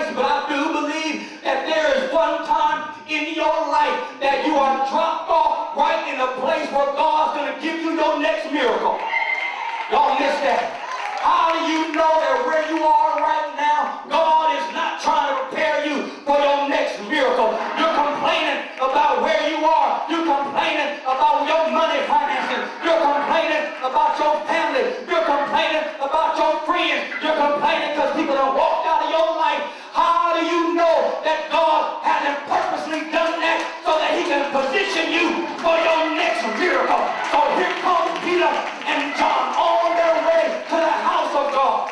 this, but I do believe that there is one time in your life that you are dropped off right in a place where God's going to give you your next miracle. Y'all miss that. How do you know that where you are right now, God is not trying to prepare you for your next miracle? You're complaining about where you are. You're complaining about your money finances. You're complaining about your family. You're complaining about your friends. You're complaining because people have walked out of your life. How do you know that God hasn't purposely done that so that he can position you for your next miracle? So here comes Peter and John on their way to the house of God.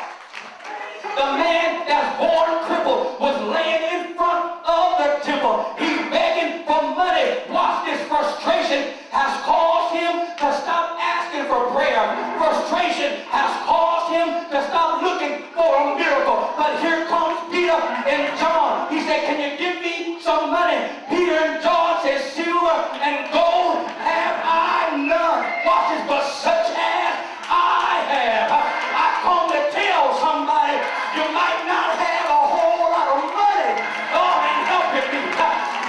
The man that's born crippled was laying in front of the temple. He's begging for money. Watch this. Frustration has caused him to stop asking for prayer. Frustration has caused him to stop looking for a miracle. But here comes Peter and John. He said, can you give me some money? Peter and John said, silver and gold have I none. Watch this. But such as I have. I come to tell somebody, you might not have a whole lot of money. God ain't helping me.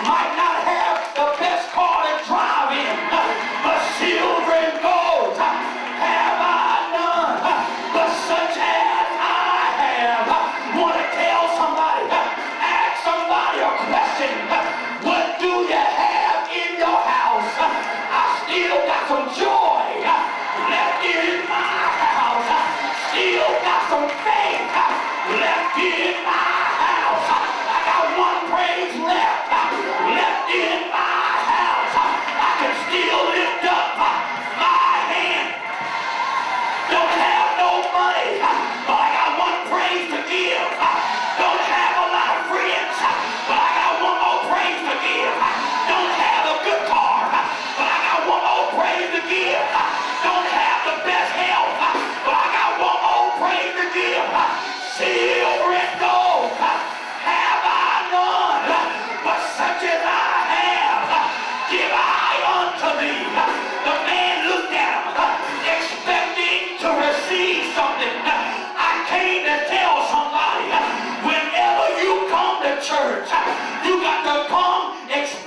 Might not have the best car to drive in. But silver and gold have I none. But such as I have. Want to tell somebody, ask somebody a question. What do you have in your house? I still got some joy left in my house. Still got some faith left in my house. I got one praise left in my house. I can still lift up my hand. Don't have no money, but I got one praise to give. Don't have a lot of friends, but I got one more praise to give. Don't have a good car, but I got one more praise to give. Don't have the best health, but I got one more praise to give. Silver and gold have I none, but such as I have, give I unto thee. The man looked at him, expecting to receive something. I came to tell somebody, whenever you come to church, you got to come expecting